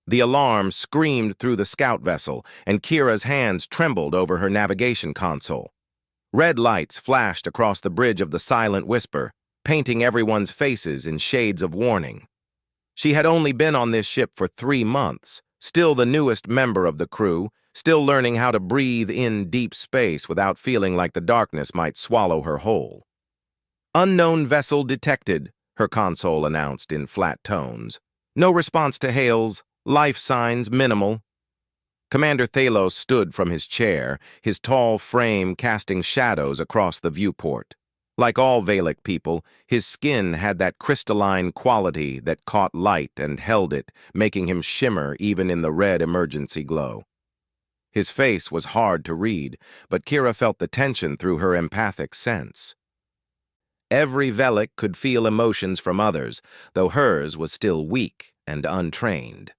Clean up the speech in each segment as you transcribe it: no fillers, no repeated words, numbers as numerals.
The alarm screamed through the scout vessel, and Kira's hands trembled over her navigation console. Red lights flashed across the bridge of the Silent Whisper, painting everyone's faces in shades of warning. She had only been on this ship for 3 months, still the newest member of the crew, still learning how to breathe in deep space without feeling like the darkness might swallow her whole. "Unknown vessel detected," her console announced in flat tones. "No response to hails, life signs minimal." Commander Thalos stood from his chair, his tall frame casting shadows across the viewport. Like all Valak people, his skin had that crystalline quality that caught light and held it, making him shimmer even in the red emergency glow. His face was hard to read, but Kira felt the tension through her empathic sense. Every Valak could feel emotions from others, though hers was still weak and untrained.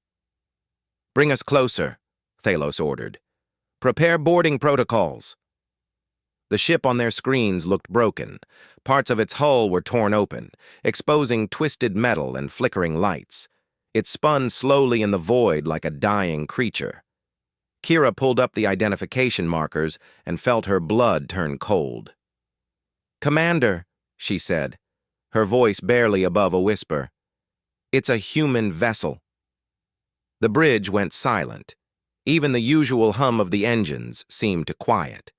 "Bring us closer," Thalos ordered. "Prepare boarding protocols." The ship on their screens looked broken. Parts of its hull were torn open, exposing twisted metal and flickering lights. It spun slowly in the void like a dying creature. Kira pulled up the identification markers and felt her blood turn cold. "Commander," she said, her voice barely above a whisper. "It's a human vessel." The bridge went silent. Even the usual hum of the engines seemed to quiet.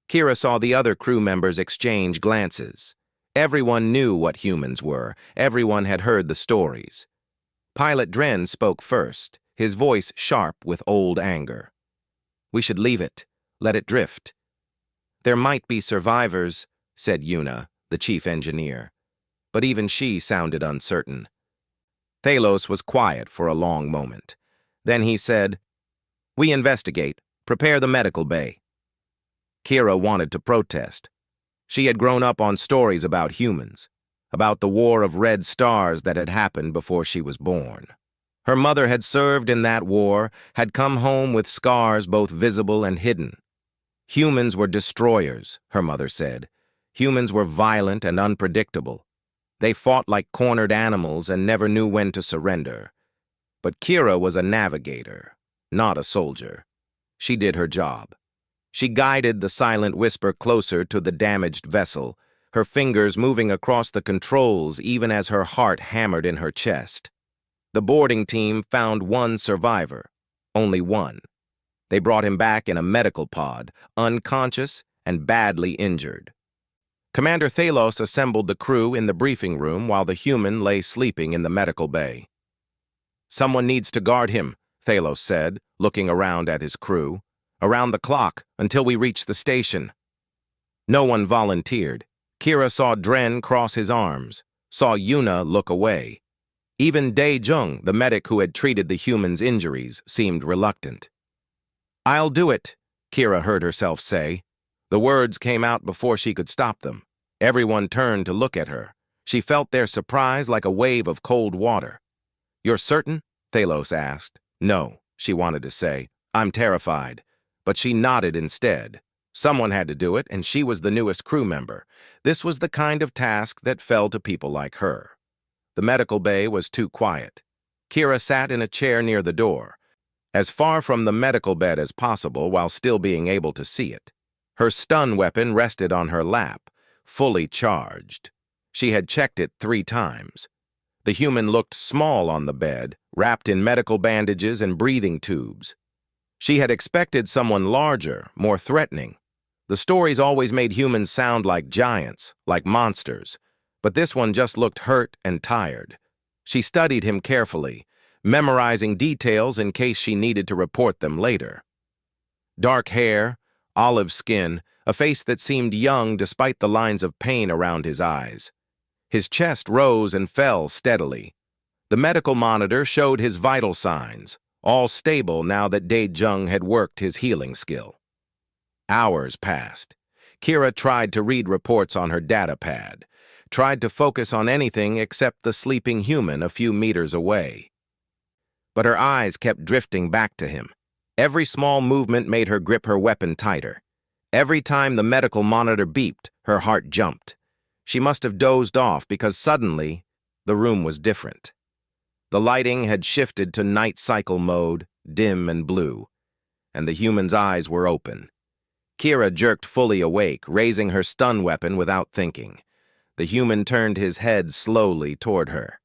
Kira saw the other crew members exchange glances. Everyone knew what humans were. Everyone had heard the stories. Pilot Dren spoke first, his voice sharp with old anger. "We should leave it. Let it drift." "There might be survivors," said Yuna, the chief engineer. But even she sounded uncertain. Thalos was quiet for a long moment. Then he said, "We investigate. Prepare the medical bay." Kira wanted to protest. She had grown up on stories about humans, about the war of red stars that had happened before she was born. Her mother had served in that war, had come home with scars both visible and hidden. Humans were destroyers, her mother said. Humans were violent and unpredictable. They fought like cornered animals and never knew when to surrender. But Kira was a navigator, not a soldier. She did her job. She guided the Silent Whisper closer to the damaged vessel, her fingers moving across the controls even as her heart hammered in her chest. The boarding team found one survivor, only one. They brought him back in a medical pod, unconscious and badly injured. Commander Thalos assembled the crew in the briefing room while the human lay sleeping in the medical bay. "Someone needs to guard him," Thalos said, looking around at his crew. "Around the clock, until we reach the station." No one volunteered. Kira saw Dren cross his arms, saw Yuna look away. Even Dae-jung, the medic who had treated the human's injuries, seemed reluctant. "I'll do it," Kira heard herself say. The words came out before she could stop them. Everyone turned to look at her. She felt their surprise like a wave of cold water. "You're certain?" Thalos asked. "No," she wanted to say. "I'm terrified." But she nodded instead. Someone had to do it, and she was the newest crew member. This was the kind of task that fell to people like her. The medical bay was too quiet. Kira sat in a chair near the door, as far from the medical bed as possible while still being able to see it. Her stun weapon rested on her lap, fully charged. She had checked it 3 times. The human looked small on the bed, wrapped in medical bandages and breathing tubes. She had expected someone larger, more threatening. The stories always made humans sound like giants, like monsters, but this one just looked hurt and tired. She studied him carefully, memorizing details in case she needed to report them later. Dark hair, olive skin, a face that seemed young despite the lines of pain around his eyes. His chest rose and fell steadily. The medical monitor showed his vital signs, all stable now that Dae-jung had worked his healing skill. Hours passed. Kira tried to read reports on her data pad, tried to focus on anything except the sleeping human a few meters away. But her eyes kept drifting back to him. Every small movement made her grip her weapon tighter. Every time the medical monitor beeped, her heart jumped. She must have dozed off because suddenly, the room was different. The lighting had shifted to night cycle mode, dim and blue, and the human's eyes were open. Kira jerked fully awake, raising her stun weapon without thinking. The human turned his head slowly toward her.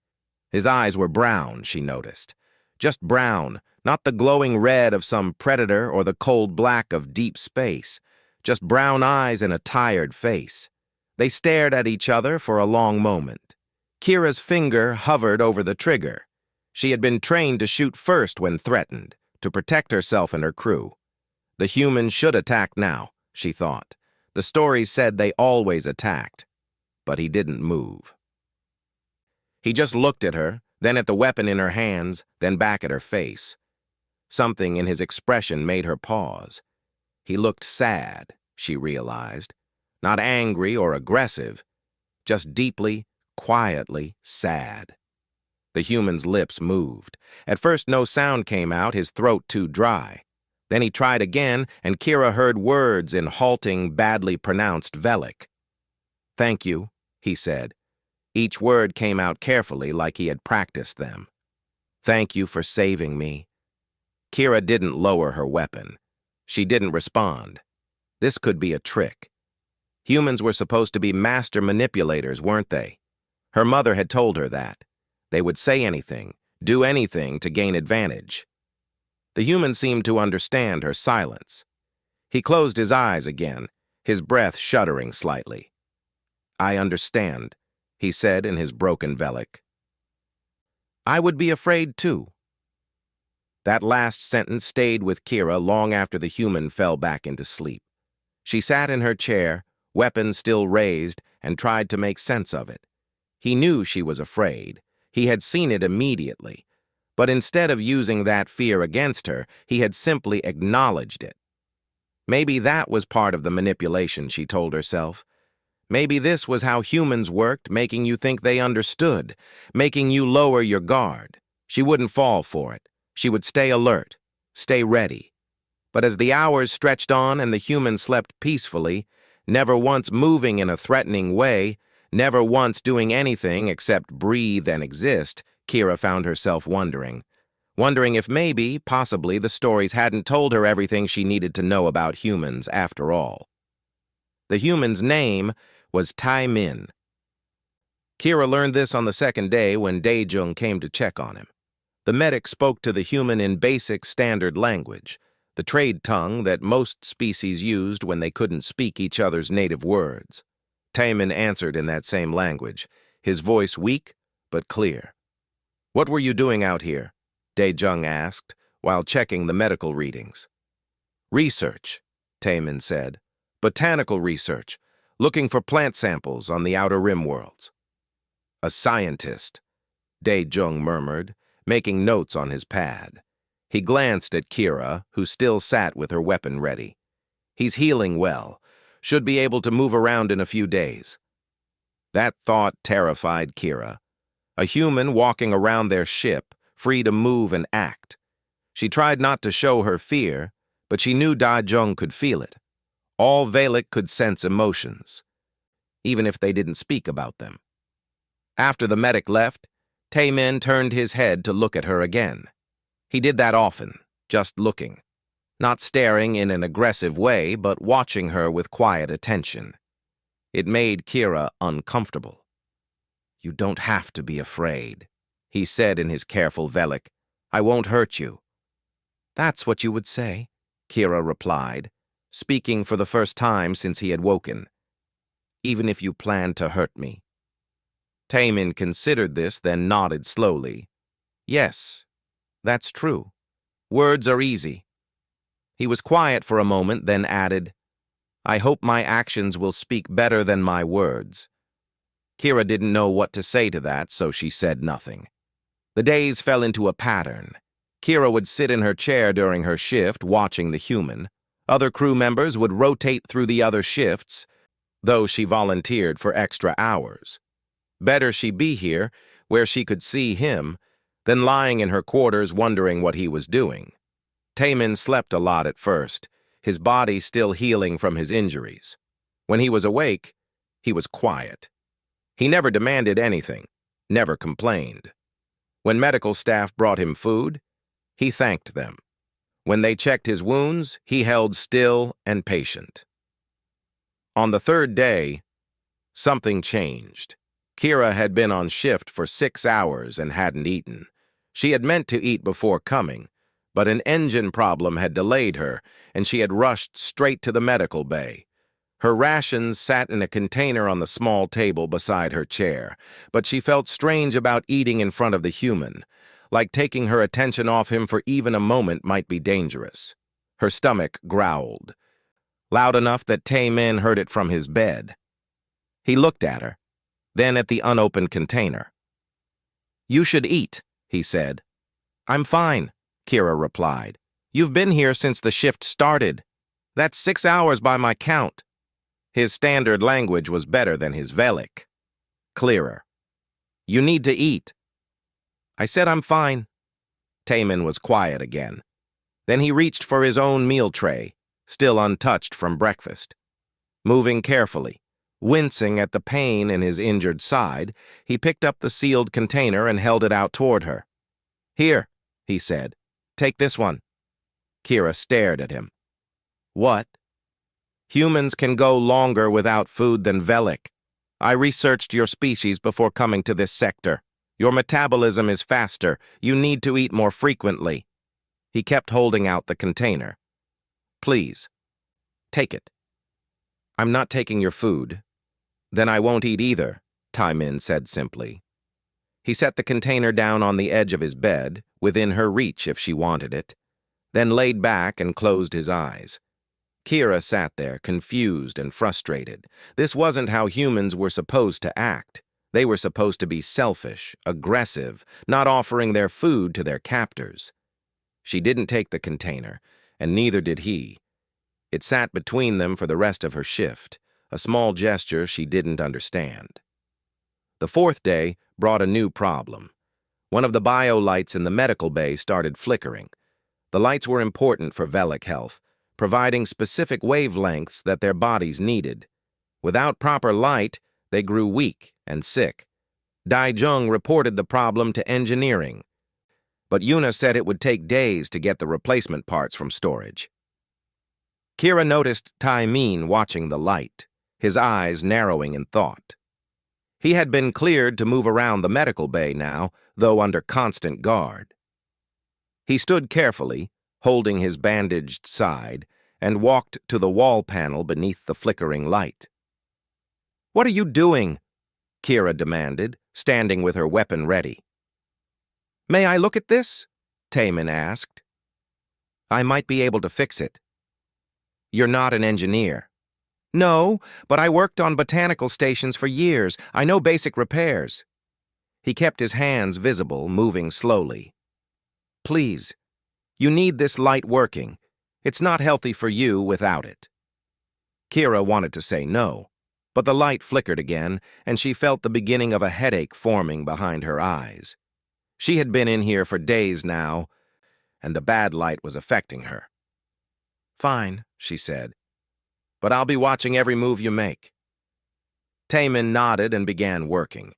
His eyes were brown, she noticed. Just brown, not the glowing red of some predator or the cold black of deep space. Just brown eyes and a tired face. They stared at each other for a long moment. Kira's finger hovered over the trigger. She had been trained to shoot first when threatened, to protect herself and her crew. The human should attack now, she thought. The stories said they always attacked. But he didn't move. He just looked at her, then at the weapon in her hands, then back at her face. Something in his expression made her pause. He looked sad, she realized. Not angry or aggressive, just deeply, quietly sad. The human's lips moved. At first no sound came out, his throat too dry. Then he tried again, and Kira heard words in halting, badly pronounced Velic. "Thank you," he said. Each word came out carefully, like he had practiced them. "Thank you for saving me." Kira didn't lower her weapon. She didn't respond. This could be a trick. Humans were supposed to be master manipulators, weren't they? Her mother had told her that. They would say anything, do anything to gain advantage. The human seemed to understand her silence. He closed his eyes again, his breath shuddering slightly. "I understand," he said in his broken Velic. "I would be afraid too." That last sentence stayed with Kira long after the human fell back into sleep. She sat in her chair, weapon still raised, and tried to make sense of it. He knew she was afraid. He had seen it immediately. But instead of using that fear against her, he had simply acknowledged it. Maybe that was part of the manipulation, she told herself. Maybe this was how humans worked, making you think they understood, making you lower your guard. She wouldn't fall for it. She would stay alert, stay ready. But as the hours stretched on and the human slept peacefully, never once moving in a threatening way, never once doing anything except breathe and exist, Kira found herself wondering if maybe, possibly, the stories hadn't told her everything she needed to know about humans after all. The human's name was Tai Min. Kira learned this on the second day when Daejung came to check on him. The medic spoke to the human in basic standard language, the trade tongue that most species used when they couldn't speak each other's native words. Tai Min answered in that same language, his voice weak but clear. "What were you doing out here?" Daejung asked, while checking the medical readings. "Research," Tai Min said. "Botanical research, looking for plant samples on the Outer Rim worlds." "A scientist," Daejung murmured, making notes on his pad. He glanced at Kira, who still sat with her weapon ready. "He's healing well. Should be able to move around in a few days." That thought terrified Kira. A human walking around their ship, free to move and act. She tried not to show her fear, but she knew Daejung could feel it. All Velic could sense emotions, even if they didn't speak about them. After the medic left, Tai Min turned his head to look at her again. He did that often, just looking. Not staring in an aggressive way, but watching her with quiet attention. It made Kira uncomfortable. "You don't have to be afraid," he said in his careful Velic. "I won't hurt you." "That's what you would say," Kira replied, speaking for the first time since he had woken. "Even if you plan to hurt me." Tai Min considered this, then nodded slowly. "Yes, that's true. Words are easy." He was quiet for a moment, then added, "I hope my actions will speak better than my words." Kira didn't know what to say to that, so she said nothing. The days fell into a pattern. Kira would sit in her chair during her shift, watching the human. Other crew members would rotate through the other shifts, though she volunteered for extra hours. Better she be here, where she could see him, than lying in her quarters wondering what he was doing. Tai Min slept a lot at first, his body still healing from his injuries. When he was awake, he was quiet. He never demanded anything, never complained. When medical staff brought him food, he thanked them. When they checked his wounds, he held still and patient. On the third day, something changed. Kira had been on shift for 6 hours and hadn't eaten. She had meant to eat before coming, but an engine problem had delayed her, and she had rushed straight to the medical bay. Her rations sat in a container on the small table beside her chair, but she felt strange about eating in front of the human, like taking her attention off him for even a moment might be dangerous. Her stomach growled, loud enough that Tae-min heard it from his bed. He looked at her, then at the unopened container. "You should eat," he said. "I'm fine," Kira replied. "You've been here since the shift started. That's 6 hours by my count." His standard language was better than his Velic. Clearer. "You need to eat." "I said I'm fine." Taemin was quiet again. Then he reached for his own meal tray, still untouched from breakfast. Moving carefully, wincing at the pain in his injured side, he picked up the sealed container and held it out toward her. "Here," he said. "Take this one." Kira stared at him. "What?" "Humans can go longer without food than Velic. I researched your species before coming to this sector. Your metabolism is faster. You need to eat more frequently." He kept holding out the container. "Please, take it." "I'm not taking your food." "Then I won't eat either," Tae-min said simply. He set the container down on the edge of his bed, within her reach if she wanted it, then laid back and closed his eyes. Kira sat there, confused and frustrated. This wasn't how humans were supposed to act. They were supposed to be selfish, aggressive, not offering their food to their captors. She didn't take the container, and neither did he. It sat between them for the rest of her shift, a small gesture she didn't understand. The fourth day brought a new problem. One of the bio lights in the medical bay started flickering. The lights were important for Velic health, providing specific wavelengths that their bodies needed. Without proper light, they grew weak and sick. Daijung reported the problem to engineering, but Yuna said it would take days to get the replacement parts from storage. Kira noticed Tae-min watching the light, his eyes narrowing in thought. He had been cleared to move around the medical bay now, though under constant guard. He stood carefully, holding his bandaged side, and walked to the wall panel beneath the flickering light. "What are you doing?" Kira demanded, standing with her weapon ready. "May I look at this?" Taemin asked. "I might be able to fix it." "You're not an engineer." "No, but I worked on botanical stations for years. I know basic repairs." He kept his hands visible, moving slowly. "Please, you need this light working. It's not healthy for you without it." Kira wanted to say no, but the light flickered again, and she felt the beginning of a headache forming behind her eyes. She had been in here for days now, and the bad light was affecting her. "Fine," she said, "but I'll be watching every move you make." Taemin nodded and began working.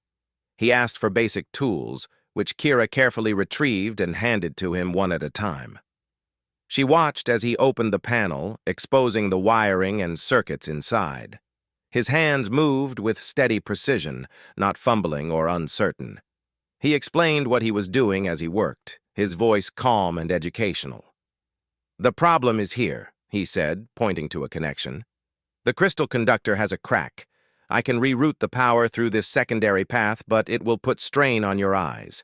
He asked for basic tools, which Kira carefully retrieved and handed to him one at a time. She watched as he opened the panel, exposing the wiring and circuits inside. His hands moved with steady precision, not fumbling or uncertain. He explained what he was doing as he worked, his voice calm and educational. "The problem is here," he said, pointing to a connection. "The crystal conductor has a crack. I can reroute the power through this secondary path, but it will put strain on your eyes.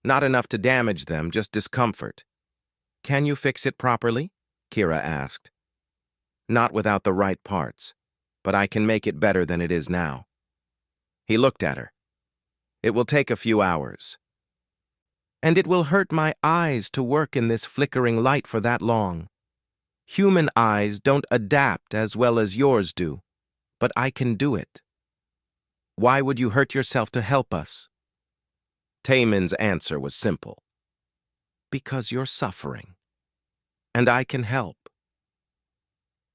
Not enough to damage them, just discomfort." "Can you fix it properly?" Kira asked. "Not without the right parts, but I can make it better than it is now." He looked at her. "It will take a few hours." "And it will hurt my eyes to work in this flickering light for that long. Human eyes don't adapt as well as yours do, but I can do it." "Why would you hurt yourself to help us?" Taemin's answer was simple. "Because you're suffering, and I can help."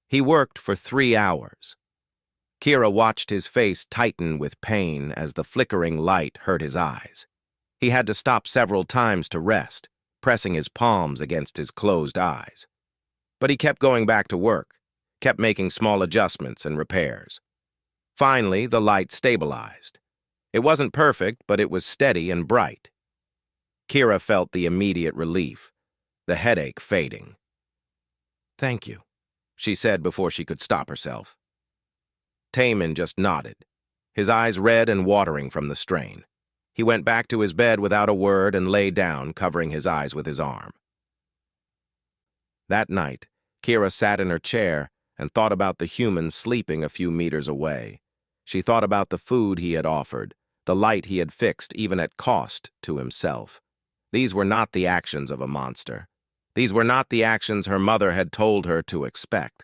He worked for 3 hours. Kira watched his face tighten with pain as the flickering light hurt his eyes. He had to stop several times to rest, pressing his palms against his closed eyes. But he kept going back to work, kept making small adjustments and repairs. Finally, the light stabilized. It wasn't perfect, but it was steady and bright. Kira felt the immediate relief, the headache fading. "Thank you," she said before she could stop herself. Taemin just nodded, his eyes red and watering from the strain. He went back to his bed without a word and lay down, covering his eyes with his arm. That night, Kira sat in her chair and thought about the humans sleeping a few meters away. She thought about the food he had offered, the light he had fixed even at cost to himself. These were not the actions of a monster. These were not the actions her mother had told her to expect.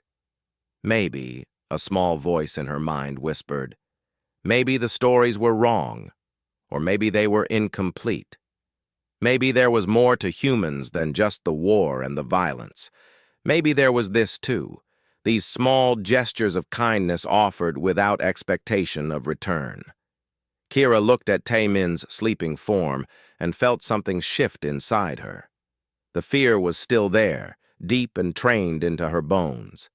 Maybe, a small voice in her mind whispered, maybe the stories were wrong, or maybe they were incomplete. Maybe there was more to humans than just the war and the violence. Maybe there was this too, these small gestures of kindness offered without expectation of return. Kira looked at Taemin's sleeping form and felt something shift inside her. The fear was still there, deep and trained into her bones.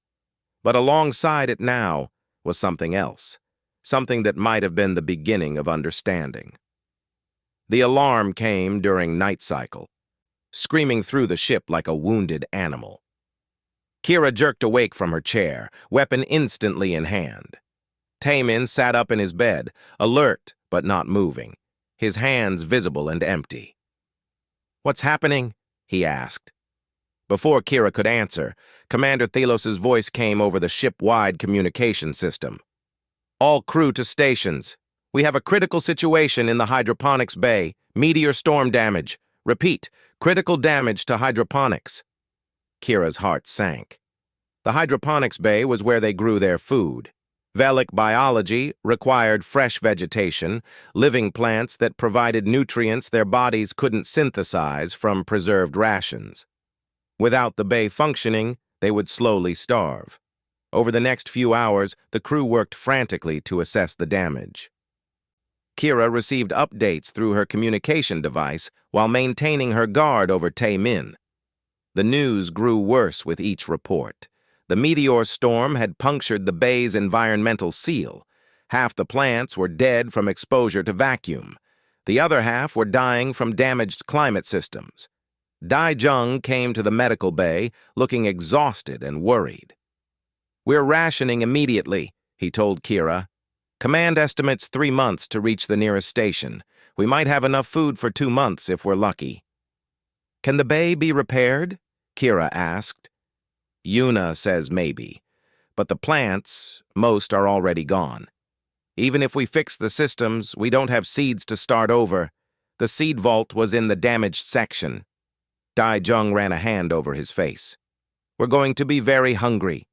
But alongside it now was something else, something that might have been the beginning of understanding. The alarm came during night cycle, screaming through the ship like a wounded animal. Kira jerked awake from her chair, weapon instantly in hand. Taemin sat up in his bed, alert but not moving, his hands visible and empty. "What's happening?" he asked. Before Kira could answer, Commander Thelos's voice came over the ship-wide communication system. "All crew to stations. We have a critical situation in the hydroponics bay. Meteor storm damage. Repeat, critical damage to hydroponics." Kira's heart sank. The hydroponics bay was where they grew their food. Velic biology required fresh vegetation, living plants that provided nutrients their bodies couldn't synthesize from preserved rations. Without the bay functioning, they would slowly starve. Over the next few hours, the crew worked frantically to assess the damage. Kira received updates through her communication device while maintaining her guard over Taemin. The news grew worse with each report. The meteor storm had punctured the bay's environmental seal. Half the plants were dead from exposure to vacuum. The other half were dying from damaged climate systems. Dai Jung came to the medical bay, looking exhausted and worried. "We're rationing immediately," he told Kira. "Command estimates 3 months to reach the nearest station. We might have enough food for 2 months if we're lucky." "Can the bay be repaired?" Kira asked. "Yuna says maybe, but the plants, most are already gone. Even if we fix the systems, we don't have seeds to start over. The seed vault was in the damaged section." Dai Jung ran a hand over his face. "We're going to be very hungry."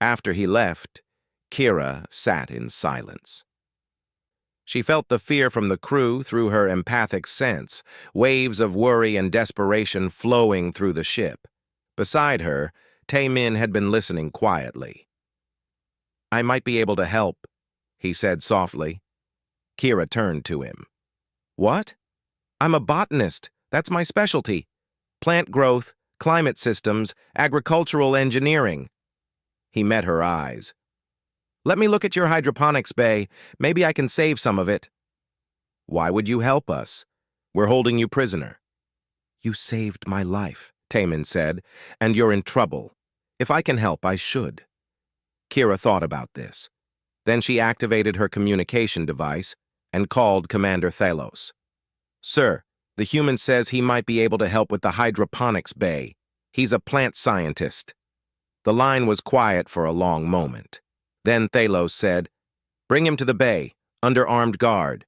After he left, Kira sat in silence. She felt the fear from the crew through her empathic sense, waves of worry and desperation flowing through the ship. Beside her, Taemin had been listening quietly. "I might be able to help," he said softly. Kira turned to him. "What?" "I'm a botanist. That's my specialty. Plant growth, climate systems, agricultural engineering." He met her eyes. "Let me look at your hydroponics bay. Maybe I can save some of it." "Why would you help us? We're holding you prisoner." "You saved my life," Taemin said, "and you're in trouble. If I can help, I should." Kira thought about this. Then she activated her communication device and called Commander Thalos. "Sir, the human says he might be able to help with the hydroponics bay. He's a plant scientist." The line was quiet for a long moment. Then Thalos said, "Bring him to the bay, under armed guard.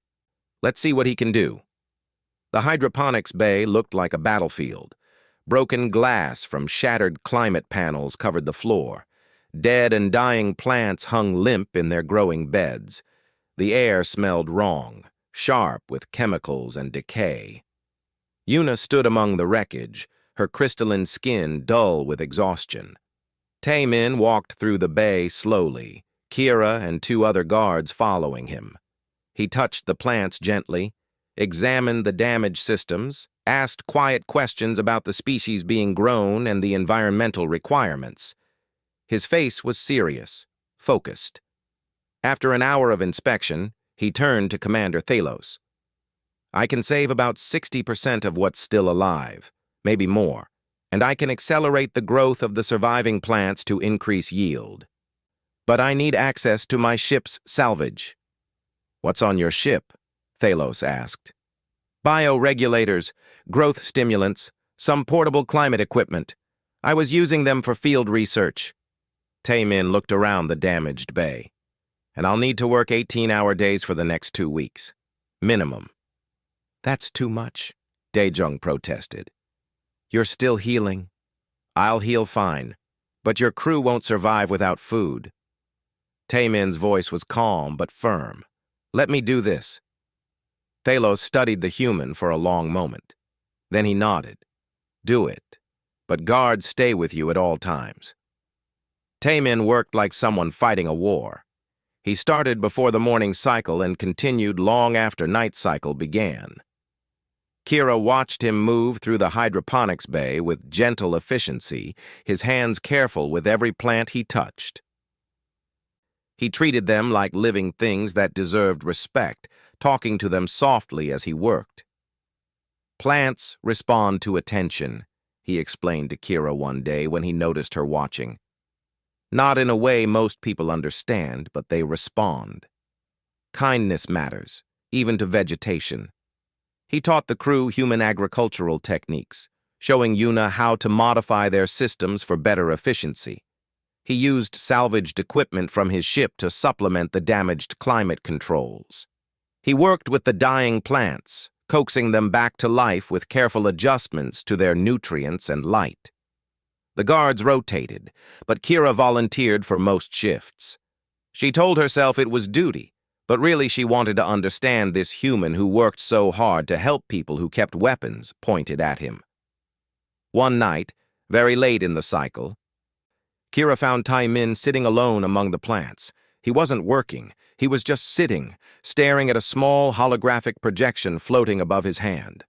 Let's see what he can do." The hydroponics bay looked like a battlefield. Broken glass from shattered climate panels covered the floor. Dead and dying plants hung limp in their growing beds. The air smelled wrong, sharp with chemicals and decay. Yuna stood among the wreckage, her crystalline skin dull with exhaustion. Taemin walked through the bay slowly, Kira and 2 other guards following him. He touched the plants gently, examined the damaged systems, asked quiet questions about the species being grown and the environmental requirements. His face was serious, focused. After an hour of inspection, he turned to Commander Thalos. "I can save about 60% of what's still alive, maybe more, and I can accelerate the growth of the surviving plants to increase yield. But I need access to my ship's salvage." "What's on your ship?" Thalos asked. "Bioregulators, growth stimulants, some portable climate equipment. I was using them for field research." Taemin looked around the damaged bay. "And I'll need to work 18-hour days for the next 2 weeks. Minimum." "That's too much," Daejung protested. "You're still healing." "I'll heal fine, but your crew won't survive without food." Taemin's voice was calm but firm. "Let me do this." Thalos studied the human for a long moment. Then he nodded. "Do it, but guards stay with you at all times." Taemin worked like someone fighting a war. He started before the morning cycle and continued long after night cycle began. Kira watched him move through the hydroponics bay with gentle efficiency, his hands careful with every plant he touched. He treated them like living things that deserved respect, talking to them softly as he worked. "Plants respond to attention," he explained to Kira one day when he noticed her watching. "Not in a way most people understand, but they respond. Kindness matters, even to vegetation." He taught the crew human agricultural techniques, showing Yuna how to modify their systems for better efficiency. He used salvaged equipment from his ship to supplement the damaged climate controls. He worked with the dying plants, coaxing them back to life with careful adjustments to their nutrients and light. The guards rotated, but Kira volunteered for most shifts. She told herself it was duty, but really she wanted to understand this human who worked so hard to help people who kept weapons pointed at him. One night, very late in the cycle, Kira found Taemin sitting alone among the plants. He wasn't working. He was just sitting, staring at a small holographic projection floating above his hand.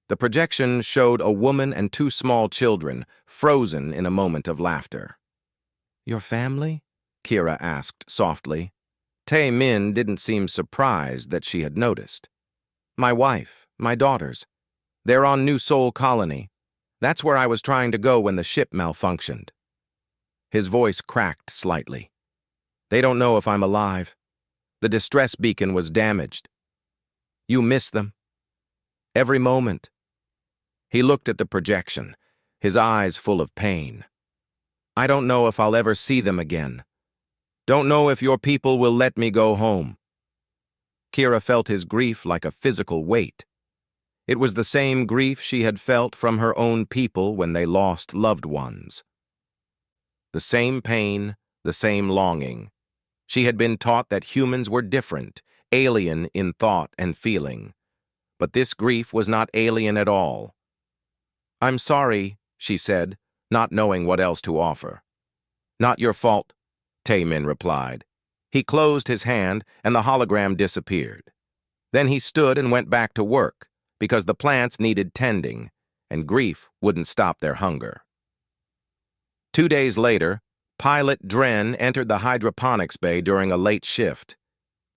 The projection showed a woman and 2 small children, frozen in a moment of laughter. "Your family?" Kira asked softly. Taemin didn't seem surprised that she had noticed. "My wife, my daughters. They're on New Sol Colony. That's where I was trying to go when the ship malfunctioned." His voice cracked slightly. "They don't know if I'm alive. The distress beacon was damaged. You miss them. Every moment." He looked at the projection, his eyes full of pain. "I don't know if I'll ever see them again. Don't know if your people will let me go home." Kira felt his grief like a physical weight. It was the same grief she had felt from her own people when they lost loved ones. The same pain, the same longing. She had been taught that humans were different, alien in thought and feeling. But this grief was not alien at all. "I'm sorry," she said, not knowing what else to offer. "Not your fault," Taemin replied. He closed his hand and the hologram disappeared. Then he stood and went back to work, because the plants needed tending, and grief wouldn't stop their hunger. 2 days later, Pilot Dren entered the hydroponics bay during a late shift.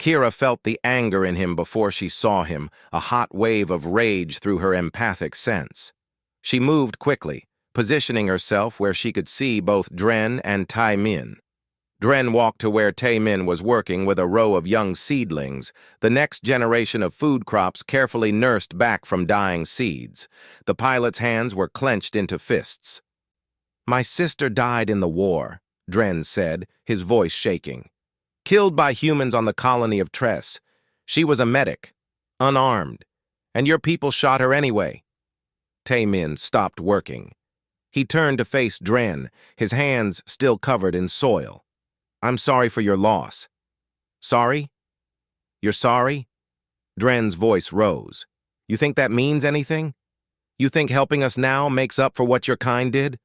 Kira felt the anger in him before she saw him, a hot wave of rage through her empathic sense. She moved quickly, positioning herself where she could see both Dren and Taemin. Dren walked to where Taemin was working with a row of young seedlings, the next generation of food crops carefully nursed back from dying seeds. The pilot's hands were clenched into fists. "My sister died in the war," Dren said, his voice shaking. "Killed by humans on the colony of Tress. She was a medic, unarmed, and your people shot her anyway." Taemin stopped working. He turned to face Dren, his hands still covered in soil. "I'm sorry for your loss." "Sorry? You're sorry?" Dren's voice rose. "You think that means anything? You think helping us now makes up for what your kind did?"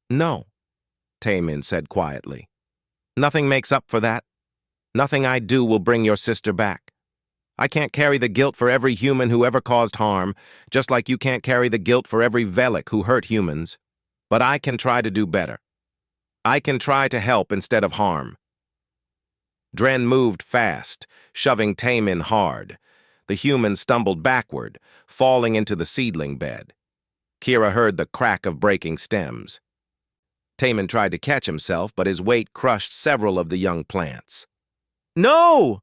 "No," Taemin said quietly. "Nothing makes up for that. Nothing I do will bring your sister back." I can't carry the guilt for every human who ever caused harm, just like you can't carry the guilt for every Velic who hurt humans. But I can try to do better. I can try to help instead of harm. Dren moved fast, shoving Taemin hard. The human stumbled backward, falling into the seedling bed. Kira heard the crack of breaking stems. Taemin tried to catch himself, but his weight crushed several of the young plants. No!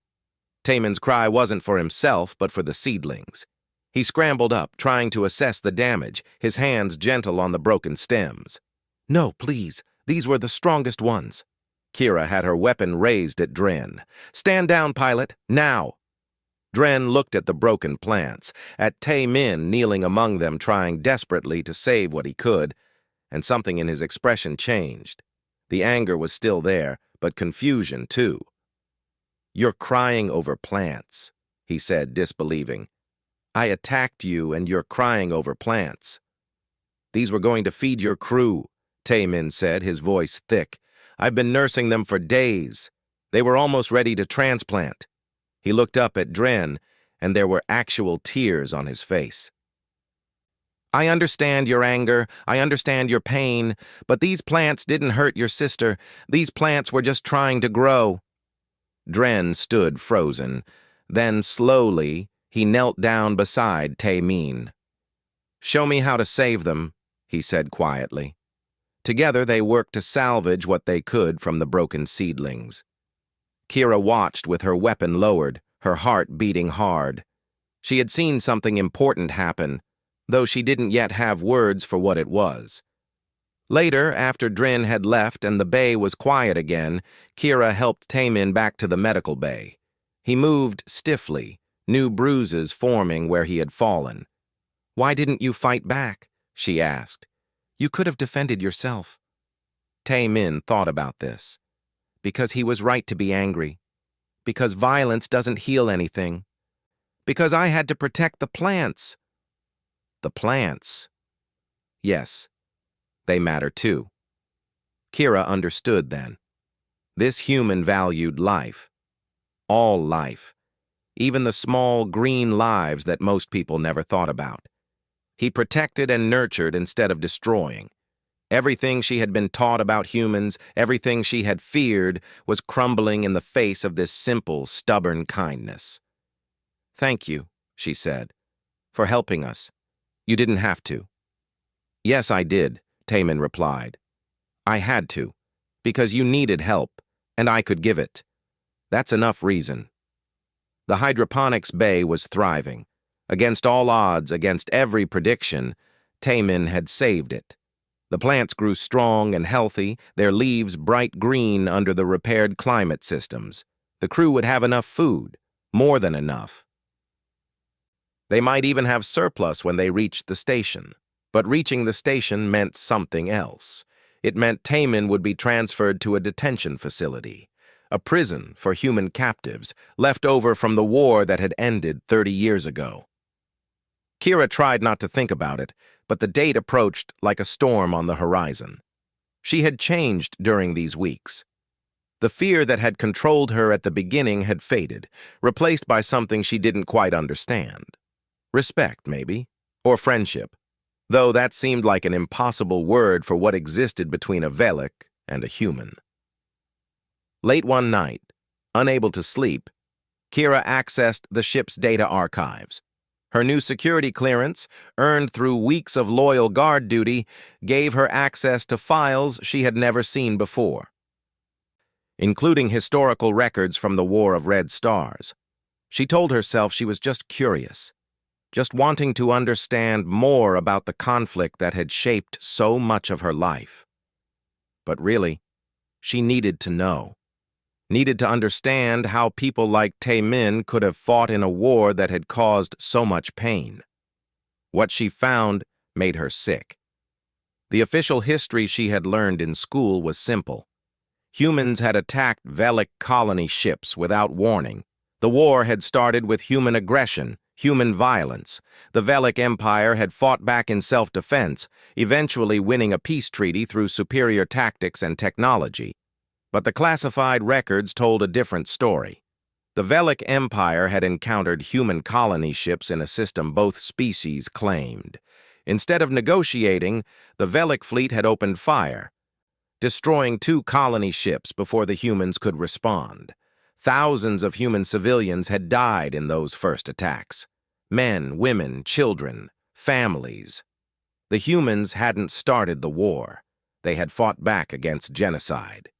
Taemin's cry wasn't for himself, but for the seedlings. He scrambled up, trying to assess the damage, his hands gentle on the broken stems. No, please, these were the strongest ones. Kira had her weapon raised at Dren. Stand down, pilot, now! Dren looked at the broken plants, at Taemin kneeling among them trying desperately to save what he could, and something in his expression changed. The anger was still there, but confusion too. You're crying over plants, he said, disbelieving. I attacked you and you're crying over plants. These were going to feed your crew, Taemin said, his voice thick. I've been nursing them for days. They were almost ready to transplant. He looked up at Dren, and there were actual tears on his face. I understand your anger, I understand your pain, but these plants didn't hurt your sister. These plants were just trying to grow. Dren stood frozen. Then, slowly, he knelt down beside Taemin. Show me how to save them, he said quietly. Together they worked to salvage what they could from the broken seedlings. Kira watched with her weapon lowered, her heart beating hard. She had seen something important happen, though she didn't yet have words for what it was. Later, after Dren had left and the bay was quiet again, Kira helped Taemin back to the medical bay. He moved stiffly, new bruises forming where he had fallen. Why didn't you fight back? She asked. You could have defended yourself. Taemin thought about this. Because he was right to be angry. Because violence doesn't heal anything. Because I had to protect the plants. The plants. Yes, they matter too. Kira understood then. This human valued life. All life. Even the small green lives that most people never thought about. He protected and nurtured instead of destroying. Everything she had been taught about humans, everything she had feared, was crumbling in the face of this simple, stubborn kindness. Thank you, she said, for helping us. You didn't have to. Yes, I did, Taemin replied. I had to, because you needed help, and I could give it. That's enough reason. The hydroponics bay was thriving. Against all odds, against every prediction, Taemin had saved it. The plants grew strong and healthy, their leaves bright green under the repaired climate systems. The crew would have enough food, more than enough. They might even have surplus when they reached the station. But reaching the station meant something else. It meant Taemin would be transferred to a detention facility, a prison for human captives, left over from the war that had ended 30 years ago. Kira tried not to think about it, but the date approached like a storm on the horizon. She had changed during these weeks. The fear that had controlled her at the beginning had faded, replaced by something she didn't quite understand. Respect, maybe, or friendship, though that seemed like an impossible word for what existed between a Velic and a human. Late one night, unable to sleep, Kira accessed the ship's data archives. Her new security clearance, earned through weeks of loyal guard duty, gave her access to files she had never seen before, including historical records from the War of Red Stars. She told herself she was just curious, just wanting to understand more about the conflict that had shaped so much of her life. But really, she needed to know. Needed to understand how people like Taemin could have fought in a war that had caused so much pain. What she found made her sick. The official history she had learned in school was simple. Humans had attacked Velic colony ships without warning. The war had started with human aggression, human violence. The Velic Empire had fought back in self-defense, eventually winning a peace treaty through superior tactics and technology. But the classified records told a different story. The Velic Empire had encountered human colony ships in a system both species claimed. Instead of negotiating, the Velic fleet had opened fire, destroying 2 colony ships before the humans could respond. Thousands of human civilians had died in those first attacks. Men, women, children, families. The humans hadn't started the war. They had fought back against genocide.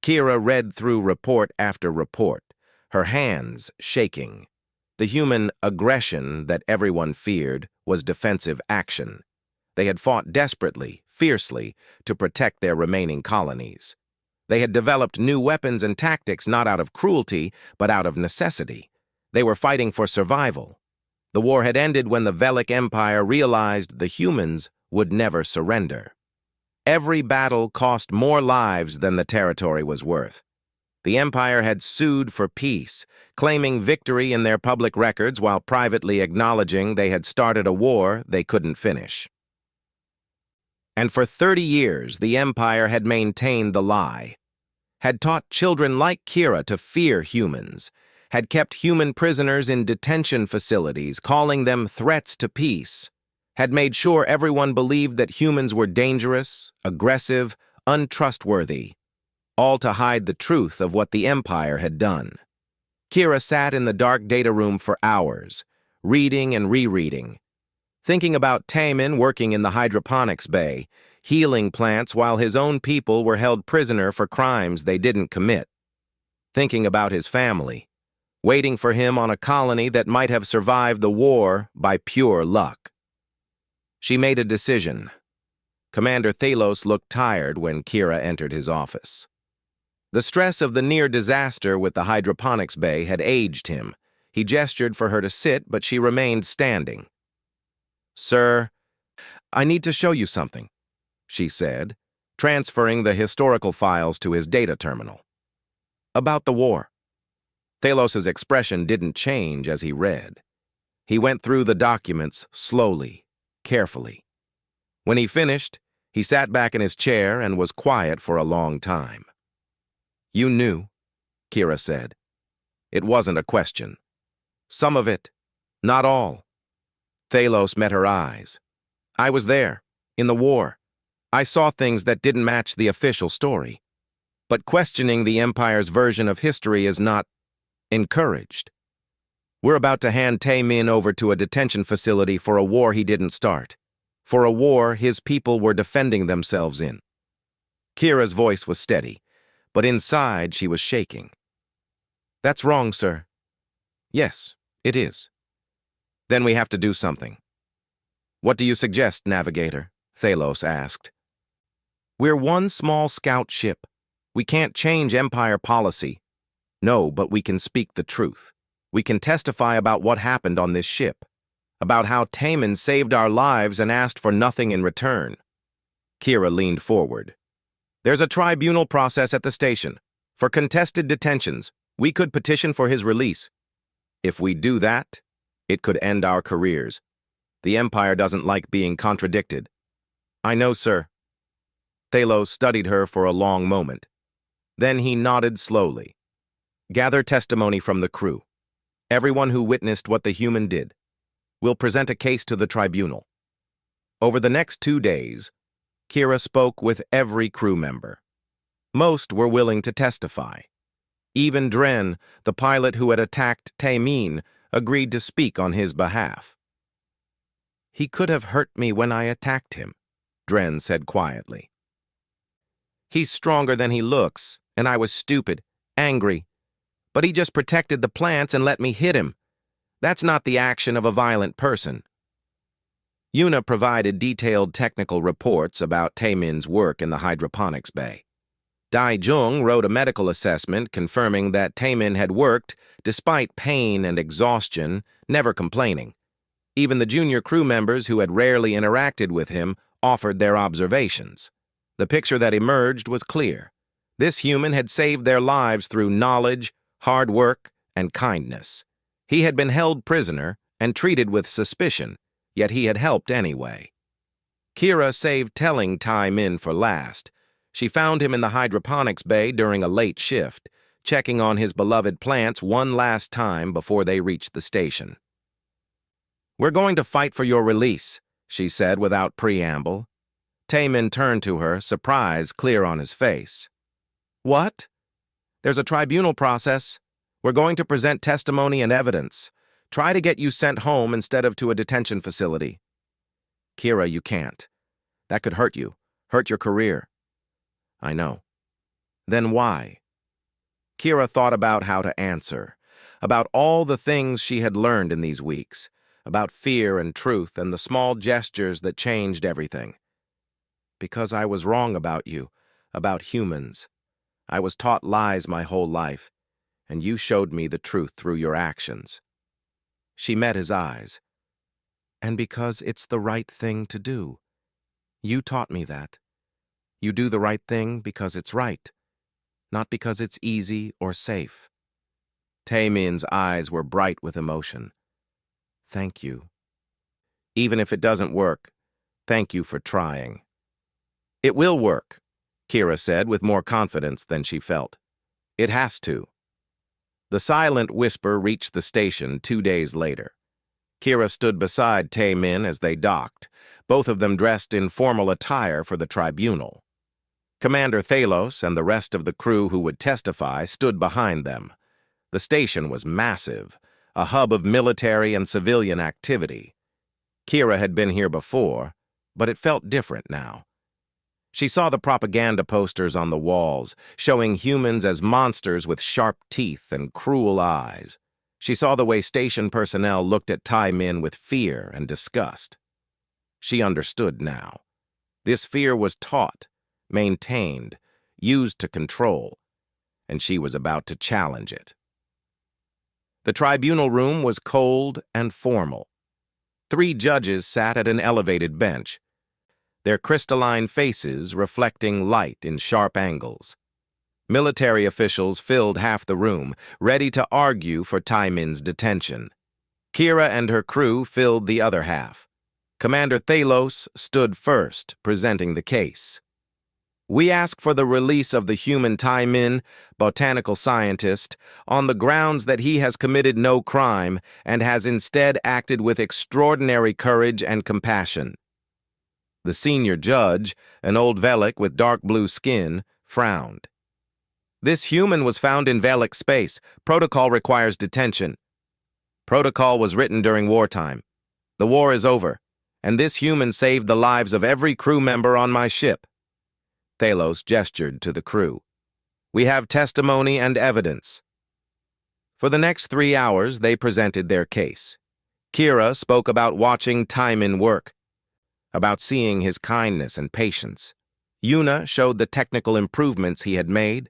Kira read through report after report, her hands shaking. The human aggression that everyone feared was defensive action. They had fought desperately, fiercely, to protect their remaining colonies. They had developed new weapons and tactics not out of cruelty, but out of necessity. They were fighting for survival. The war had ended when the Velic Empire realized the humans would never surrender. Every battle cost more lives than the territory was worth. The Empire had sued for peace, claiming victory in their public records while privately acknowledging they had started a war they couldn't finish. And for 30 years, the Empire had maintained the lie, had taught children like Kira to fear humans, had kept human prisoners in detention facilities, calling them threats to peace, had made sure everyone believed that humans were dangerous, aggressive, untrustworthy, all to hide the truth of what the Empire had done. Kira sat in the dark data room for hours, reading and rereading, thinking about Taemin working in the hydroponics bay, healing plants while his own people were held prisoner for crimes they didn't commit, thinking about his family, waiting for him on a colony that might have survived the war by pure luck. She made a decision. Commander Thalos looked tired when Kira entered his office. The stress of the near disaster with the hydroponics bay had aged him. He gestured for her to sit, but she remained standing. "Sir, I need to show you something," she said, transferring the historical files to his data terminal. "About the war." Thalos's expression didn't change as he read. He went through the documents slowly, carefully. When he finished, he sat back in his chair and was quiet for a long time. "You knew," Kira said. It wasn't a question. "Some of it, not all." Thalos met her eyes. "I was there, in the war. I saw things that didn't match the official story. But questioning the Empire's version of history is not encouraged. We're about to hand Taemin over to a detention facility for a war he didn't start, for a war his people were defending themselves in." Kira's voice was steady, but inside she was shaking. "That's wrong, sir." "Yes, it is." "Then we have to do something." "What do you suggest, Navigator?" Thalos asked. "We're one small scout ship. We can't change Empire policy. No, but we can speak the truth. We can testify about what happened on this ship, about how Taemin saved our lives and asked for nothing in return." Kira leaned forward. "There's a tribunal process at the station. For contested detentions, we could petition for his release. If we do that, it could end our careers. The Empire doesn't like being contradicted." "I know, sir." Thalos studied her for a long moment. Then he nodded slowly. "Gather testimony from the crew. Everyone who witnessed what the human did. We'll present a case to the tribunal." Over the next 2 days, Kira spoke with every crew member. Most were willing to testify. Even Dren, the pilot who had attacked Taemin, agreed to speak on his behalf. "He could have hurt me when I attacked him," Dren said quietly. "He's stronger than he looks, and I was stupid, angry. But he just protected the plants and let me hit him. That's not the action of a violent person." Yuna provided detailed technical reports about Taemin's work in the hydroponics bay. Dai Jung wrote a medical assessment confirming that Taemin had worked despite pain and exhaustion, never complaining. Even the junior crew members who had rarely interacted with him offered their observations. The picture that emerged was clear. This human had saved their lives through knowledge, hard work, and kindness. He had been held prisoner and treated with suspicion, yet he had helped anyway. Kira saved telling Taemin for last. She found him in the hydroponics bay during a late shift, checking on his beloved plants one last time before they reached the station. "We're going to fight for your release," she said without preamble. Taemin turned to her, surprise clear on his face. "What?" "There's a tribunal process. We're going to present testimony and evidence. Try to get you sent home instead of to a detention facility." "Kira, you can't. That could hurt you, hurt your career." "I know." "Then why?" Kira thought about how to answer, about all the things she had learned in these weeks, about fear and truth and the small gestures that changed everything. "Because I was wrong about you, about humans. I was taught lies my whole life, and you showed me the truth through your actions." She met his eyes. "And because it's the right thing to do. You taught me that. You do the right thing because it's right, not because it's easy or safe." Taemin's eyes were bright with emotion. "Thank you. Even if it doesn't work, thank you for trying." "It will work," Kira said with more confidence than she felt. "It has to." The silent whisper reached the station 2 days later. Kira stood beside Taemin as they docked, both of them dressed in formal attire for the tribunal. Commander Thalos and the rest of the crew who would testify stood behind them. The station was massive, a hub of military and civilian activity. Kira had been here before, but it felt different now. She saw the propaganda posters on the walls, showing humans as monsters with sharp teeth and cruel eyes. She saw the way station personnel looked at Taemin with fear and disgust. She understood now. This fear was taught, maintained, used to control, and she was about to challenge it. The tribunal room was cold and formal. 3 judges sat at an elevated bench, their crystalline faces reflecting light in sharp angles. Military officials filled half the room, ready to argue for Taemin's detention. Kira and her crew filled the other half. Commander Thalos stood first, presenting the case. "We ask for the release of the human Taemin, botanical scientist, on the grounds that he has committed no crime and has instead acted with extraordinary courage and compassion." The senior judge, an old Velic with dark blue skin, frowned. "This human was found in Velic space. Protocol requires detention." "Protocol was written during wartime. The war is over, and this human saved the lives of every crew member on my ship." Thalos gestured to the crew. "We have testimony and evidence." For the next 3 hours, they presented their case. Kira spoke about watching Taemin work, about seeing his kindness and patience. Yuna showed the technical improvements he had made.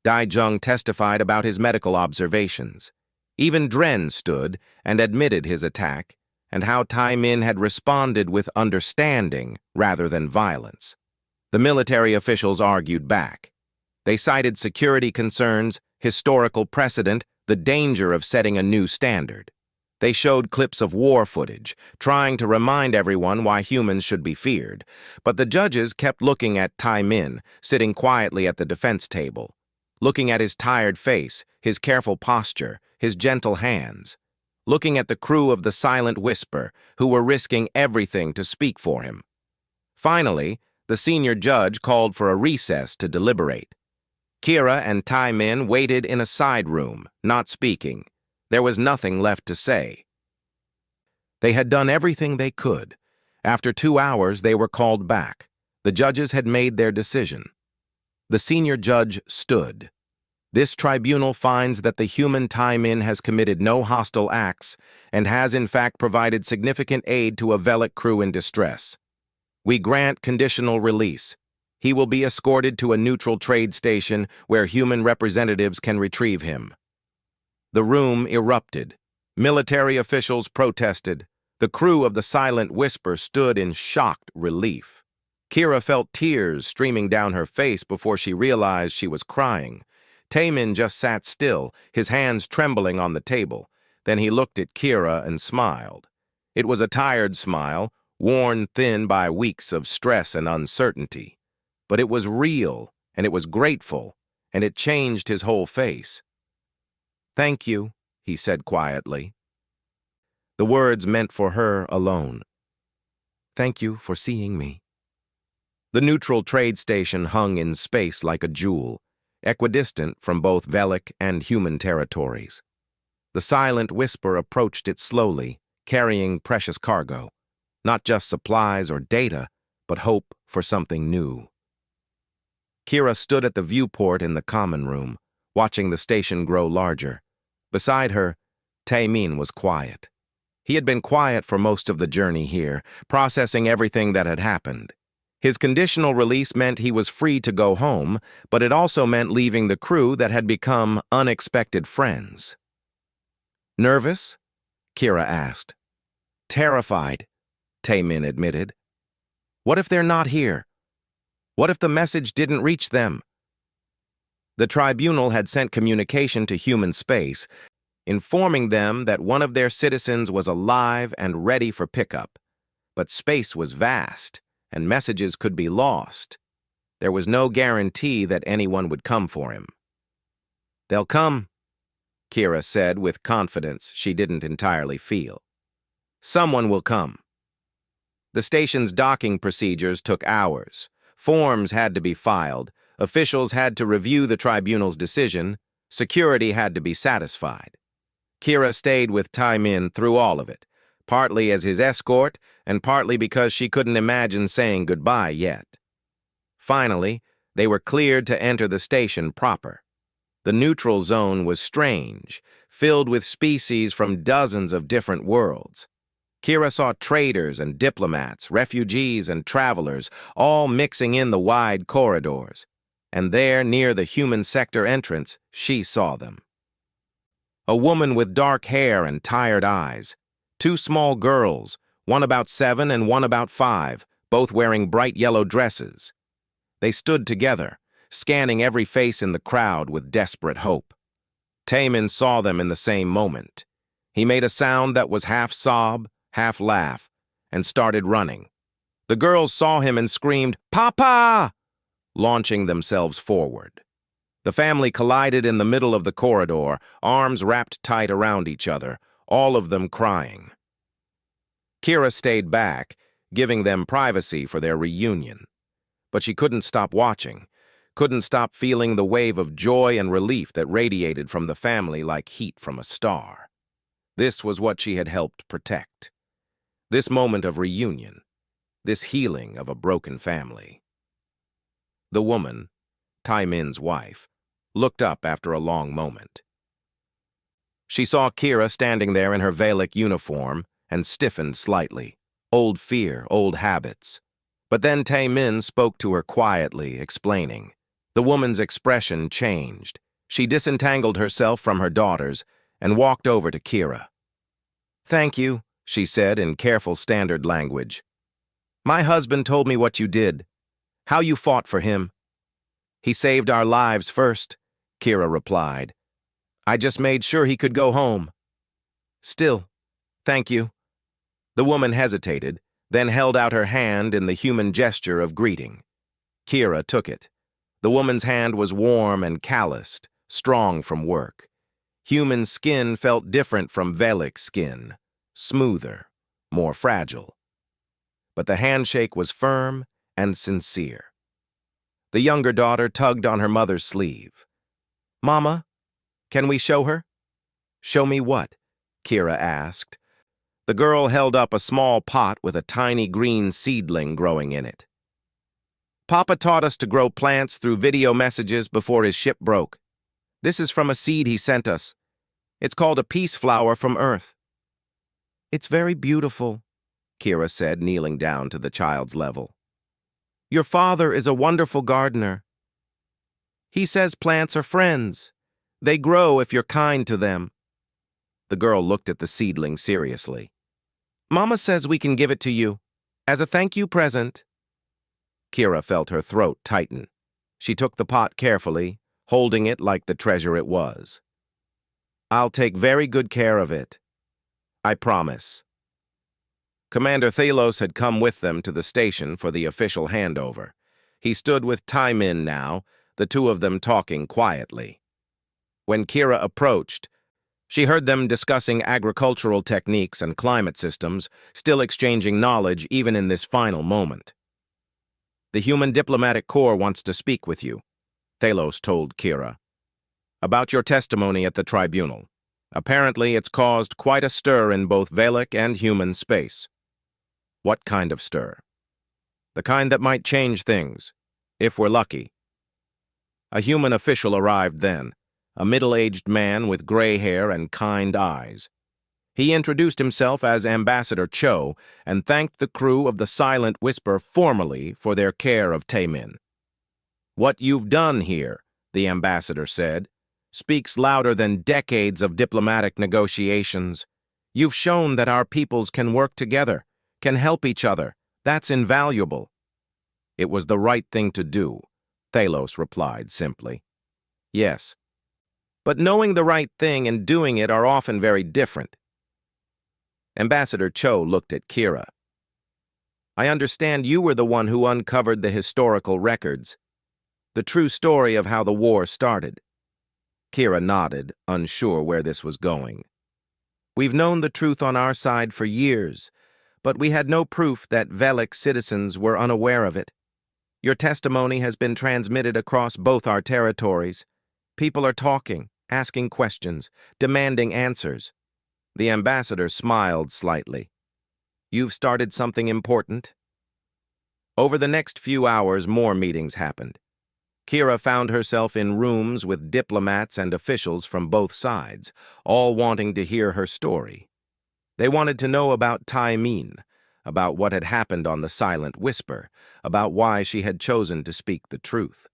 Daijung testified about his medical observations. Even Dren stood and admitted his attack and how Taemin had responded with understanding rather than violence. The military officials argued back. They cited security concerns, historical precedent, the danger of setting a new standard. They showed clips of war footage, trying to remind everyone why humans should be feared, but the judges kept looking at Taemin, sitting quietly at the defense table, looking at his tired face, his careful posture, his gentle hands, looking at the crew of the Silent Whisper, who were risking everything to speak for him. Finally, the senior judge called for a recess to deliberate. Kira and Taemin waited in a side room, not speaking. There was nothing left to say. They had done everything they could. After 2 hours, they were called back. The judges had made their decision. The senior judge stood. "This tribunal finds that the human Taemin has committed no hostile acts and has in fact provided significant aid to a Velic crew in distress. We grant conditional release. He will be escorted to a neutral trade station where human representatives can retrieve him." The room erupted. Military officials protested. The crew of the Silent Whisper stood in shocked relief. Kira felt tears streaming down her face before she realized she was crying. Taemin just sat still, his hands trembling on the table. Then he looked at Kira and smiled. It was a tired smile, worn thin by weeks of stress and uncertainty. But it was real, and it was grateful, and it changed his whole face. "Thank you," he said quietly. The words meant for her alone. "Thank you for seeing me." The neutral trade station hung in space like a jewel, equidistant from both Velic and human territories. The silent whisper approached it slowly, carrying precious cargo, not just supplies or data, but hope for something new. Kira stood at the viewport in the common room, watching the station grow larger. Beside her, Taemin was quiet. He had been quiet for most of the journey here, processing everything that had happened. His conditional release meant he was free to go home, but it also meant leaving the crew that had become unexpected friends. "Nervous?" Kira asked. "Terrified," Taemin admitted. "What if they're not here? What if the message didn't reach them?" The tribunal had sent communication to human space, informing them that one of their citizens was alive and ready for pickup. But space was vast, and messages could be lost. There was no guarantee that anyone would come for him. "They'll come," Kira said with confidence she didn't entirely feel. "Someone will come." The station's docking procedures took hours. Forms had to be filed, officials had to review the tribunal's decision, security had to be satisfied. Kira stayed with Taemin through all of it, partly as his escort and partly because she couldn't imagine saying goodbye yet. Finally, they were cleared to enter the station proper. The neutral zone was strange, filled with species from dozens of different worlds. Kira saw traders and diplomats, refugees and travelers, all mixing in the wide corridors. And there, near the human sector entrance, she saw them. A woman with dark hair and tired eyes. Two small girls, one about 7 and one about 5, both wearing bright yellow dresses. They stood together, scanning every face in the crowd with desperate hope. Taemin saw them in the same moment. He made a sound that was half sob, half laugh, and started running. The girls saw him and screamed, "Papa!" launching themselves forward. The family collided in the middle of the corridor, arms wrapped tight around each other, all of them crying. Kira stayed back, giving them privacy for their reunion. But she couldn't stop watching, couldn't stop feeling the wave of joy and relief that radiated from the family like heat from a star. This was what she had helped protect. This moment of reunion, this healing of a broken family. The woman, Taemin's wife, looked up after a long moment. She saw Kira standing there in her Velic uniform and stiffened slightly. Old fear, old habits. But then Taemin spoke to her quietly, explaining. The woman's expression changed. She disentangled herself from her daughters and walked over to Kira. "Thank you," she said in careful standard language. "My husband told me what you did, how you fought for him." "He saved our lives first," Kira replied. "I just made sure he could go home." "Still, thank you." The woman hesitated, then held out her hand in the human gesture of greeting. Kira took it. The woman's hand was warm and calloused, strong from work. Human skin felt different from Velic skin, smoother, more fragile. But the handshake was firm and sincere. The younger daughter tugged on her mother's sleeve. "Mama, can we show her?" "Show me what?" Kira asked. The girl held up a small pot with a tiny green seedling growing in it. "Papa taught us to grow plants through video messages before his ship broke. This is from a seed he sent us. It's called a peace flower from Earth." "It's very beautiful," Kira said, kneeling down to the child's level. "Your father is a wonderful gardener. He says plants are friends. They grow if you're kind to them." The girl looked at the seedling seriously. "Mama says we can give it to you, as a thank you present." Kira felt her throat tighten. She took the pot carefully, holding it like the treasure it was. "I'll take very good care of it. I promise." Commander Thalos had come with them to the station for the official handover. He stood with Taemin now, the two of them talking quietly. When Kira approached, she heard them discussing agricultural techniques and climate systems, still exchanging knowledge even in this final moment. "The Human Diplomatic Corps wants to speak with you," Thalos told Kira, "about your testimony at the tribunal. Apparently, it's caused quite a stir in both Velic and human space." "What kind of stir?" "The kind that might change things, if we're lucky." A human official arrived then, a middle-aged man with gray hair and kind eyes. He introduced himself as Ambassador Cho and thanked the crew of the Silent Whisper formally for their care of Taemin. "What you've done here," the ambassador said, "speaks louder than decades of diplomatic negotiations. You've shown that our peoples can work together, can help each other. That's invaluable." "It was the right thing to do," Thalos replied simply. "Yes. But knowing the right thing and doing it are often very different." Ambassador Cho looked at Kira. "I understand you were the one who uncovered the historical records, the true story of how the war started." Kira nodded, unsure where this was going. "We've known the truth on our side for years, but we had no proof that Velic citizens were unaware of it. Your testimony has been transmitted across both our territories. People are talking, asking questions, demanding answers." The ambassador smiled slightly. "You've started something important?" Over the next few hours, more meetings happened. Kira found herself in rooms with diplomats and officials from both sides, all wanting to hear her story. They wanted to know about Taemin, about what had happened on the Silent Whisper, about why she had chosen to speak the truth.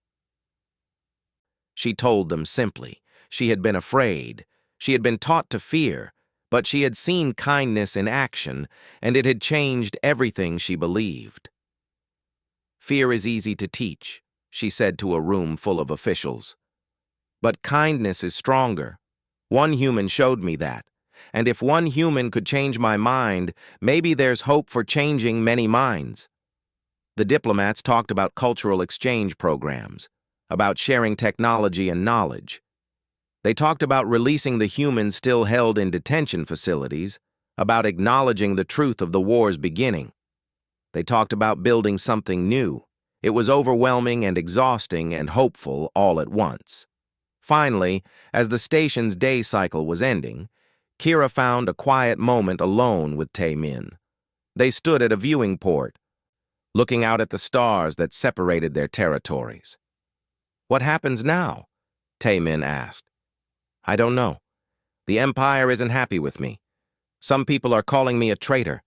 She told them simply. She had been afraid. She had been taught to fear, but she had seen kindness in action, and it had changed everything she believed. "Fear is easy to teach," she said to a room full of officials. "But kindness is stronger. One human showed me that. And if one human could change my mind, maybe there's hope for changing many minds." The diplomats talked about cultural exchange programs, about sharing technology and knowledge. They talked about releasing the humans still held in detention facilities, about acknowledging the truth of the war's beginning. They talked about building something new. It was overwhelming and exhausting and hopeful all at once. Finally, as the station's day cycle was ending, Kira found a quiet moment alone with Taemin. They stood at a viewing port, looking out at the stars that separated their territories. "What happens now?" Taemin asked. "I don't know. The Empire isn't happy with me. Some people are calling me a traitor,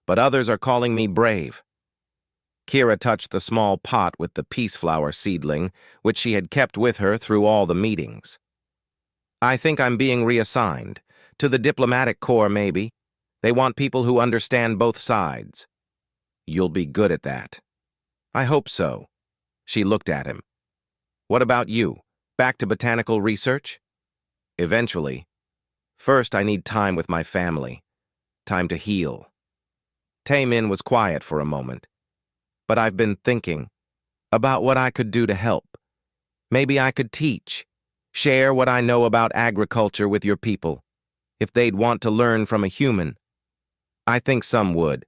but others are calling me brave." Kira touched the small pot with the peaceflower seedling, which she had kept with her through all the meetings. "I think I'm being reassigned. To the diplomatic corps, maybe. They want people who understand both sides." "You'll be good at that." "I hope so." She looked at him. "What about you? Back to botanical research?" "Eventually. First, I need time with my family. Time to heal." Taemin was quiet for a moment. "But I've been thinking about what I could do to help. Maybe I could teach, share what I know about agriculture with your people, if they'd want to learn from a human. I think some would,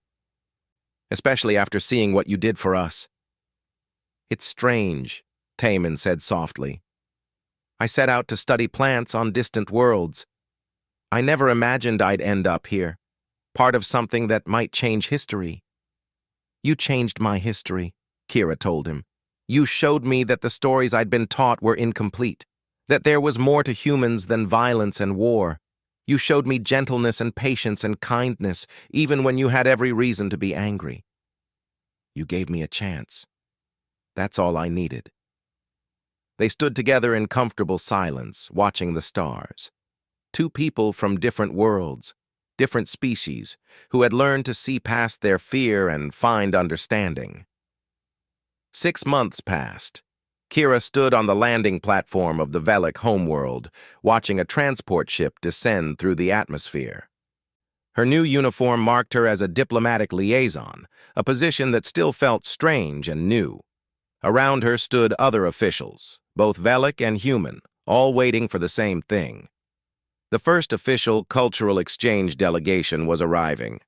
especially after seeing what you did for us." "It's strange," Taemin said softly. "I set out to study plants on distant worlds. I never imagined I'd end up here, part of something that might change history." "You changed my history," Kira told him. "You showed me that the stories I'd been taught were incomplete, that there was more to humans than violence and war. You showed me gentleness and patience and kindness, even when you had every reason to be angry. You gave me a chance. That's all I needed." They stood together in comfortable silence, watching the stars. Two people from different worlds, different species, who had learned to see past their fear and find understanding. 6 months passed. Kira stood on the landing platform of the Velic homeworld, watching a transport ship descend through the atmosphere. Her new uniform marked her as a diplomatic liaison, a position that still felt strange and new. Around her stood other officials, both Velic and human, all waiting for the same thing. The first official cultural exchange delegation was arriving.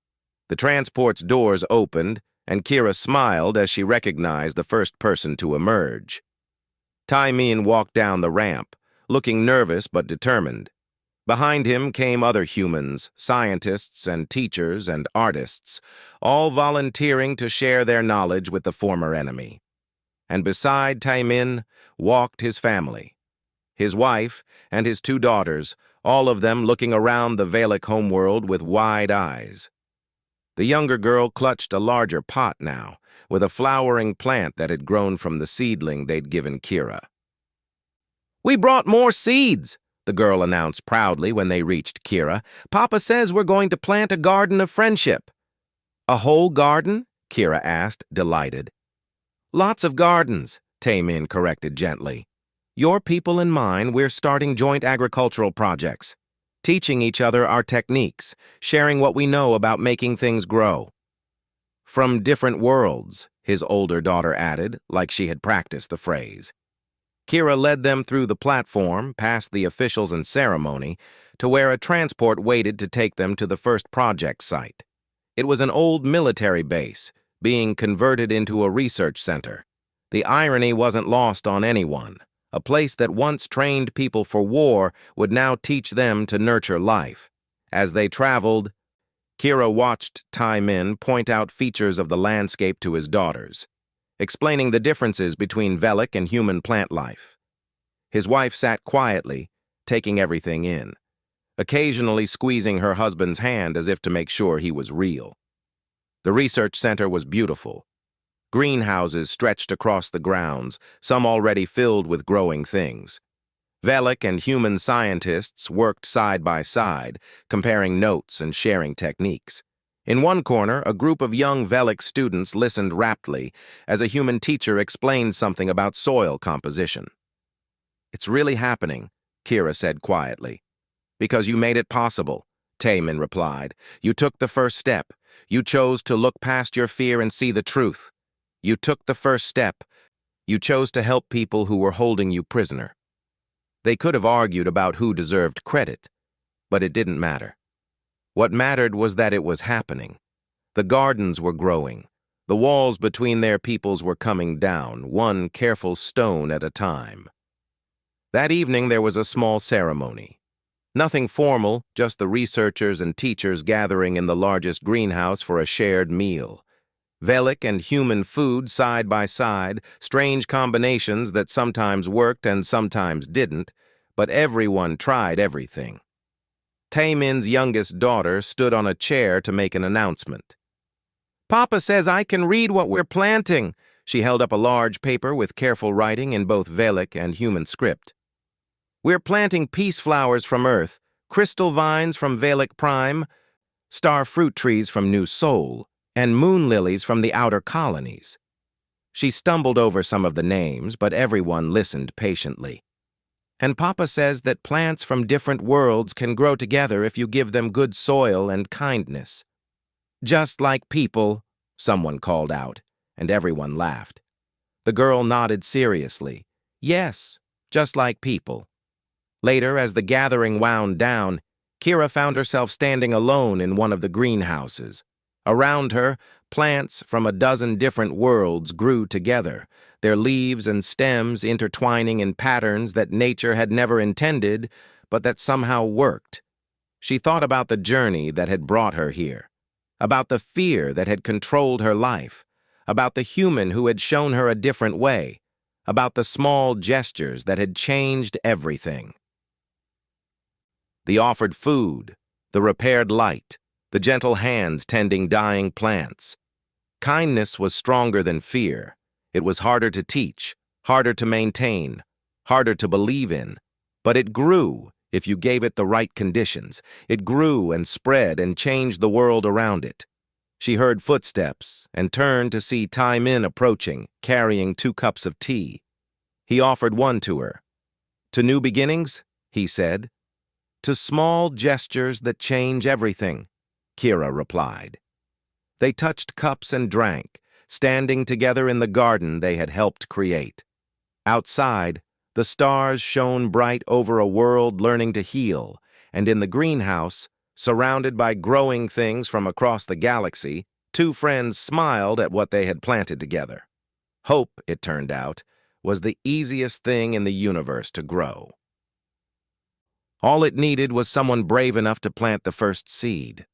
The transport's doors opened, and Kira smiled as she recognized the first person to emerge. Taimin walked down the ramp, looking nervous but determined. Behind him came other humans, scientists and teachers and artists, all volunteering to share their knowledge with the former enemy. And beside Taimin walked his family, his wife and his 2 daughters, all of them looking around the Velic homeworld with wide eyes. The younger girl clutched a larger pot now, with a flowering plant that had grown from the seedling they'd given Kira. "We brought more seeds," the girl announced proudly when they reached Kira. "Papa says we're going to plant a garden of friendship." "A whole garden?" Kira asked, delighted. "Lots of gardens," Taimin corrected gently. "Your people and mine, we're starting joint agricultural projects, teaching each other our techniques, sharing what we know about making things grow." "From different worlds," his older daughter added, like she had practiced the phrase. Kira led them through the platform, past the officials and ceremony, to where a transport waited to take them to the first project site. It was an old military base, being converted into a research center. The irony wasn't lost on anyone. A place that once trained people for war would now teach them to nurture life. As they traveled, Kira watched Taimin point out features of the landscape to his daughters, explaining the differences between Velic and human plant life. His wife sat quietly, taking everything in, occasionally squeezing her husband's hand as if to make sure he was real. The research center was beautiful. Greenhouses stretched across the grounds, some already filled with growing things. Velic and human scientists worked side by side, comparing notes and sharing techniques. In one corner, a group of young Velic students listened raptly as a human teacher explained something about soil composition. "It's really happening," Kira said quietly. "Because you made it possible," Taimin replied. "You took the first step. You chose to look past your fear and see the truth. You took the first step. You chose to help people who were holding you prisoner." They could have argued about who deserved credit, but it didn't matter. What mattered was that it was happening. The gardens were growing. The walls between their peoples were coming down, one careful stone at a time. That evening there was a small ceremony. Nothing formal, just the researchers and teachers gathering in the largest greenhouse for a shared meal. Velic and human food side by side, strange combinations that sometimes worked and sometimes didn't, but everyone tried everything. Taimin's youngest daughter stood on a chair to make an announcement. "Papa says I can read what we're planting." She held up a large paper with careful writing in both Velic and human script. "We're planting peace flowers from Earth, crystal vines from Velic Prime, star fruit trees from New Sol, and moon lilies from the outer colonies." She stumbled over some of the names, but everyone listened patiently. "And Papa says that plants from different worlds can grow together if you give them good soil and kindness." "Just like people," someone called out, and everyone laughed. The girl nodded seriously. "Yes, just like people." Later, as the gathering wound down, Kira found herself standing alone in one of the greenhouses. Around her, plants from a dozen different worlds grew together, their leaves and stems intertwining in patterns that nature had never intended, but that somehow worked. She thought about the journey that had brought her here, about the fear that had controlled her life, about the human who had shown her a different way, about the small gestures that had changed everything. The offered food, the repaired light, the gentle hands tending dying plants. Kindness was stronger than fear. It was harder to teach, harder to maintain, harder to believe in. But it grew if you gave it the right conditions. It grew and spread and changed the world around it. She heard footsteps and turned to see Taimin approaching, carrying 2 cups of tea. He offered one to her. "To new beginnings," he said. "To small gestures that change everything," Kira replied. They touched cups and drank, standing together in the garden they had helped create. Outside, The stars shone bright over a world learning to heal, and in the greenhouse, surrounded by growing things from across the galaxy, two friends smiled at what they had planted together. Hope, it turned out, was the easiest thing in the universe to grow. All it needed was someone brave enough to plant the first seed.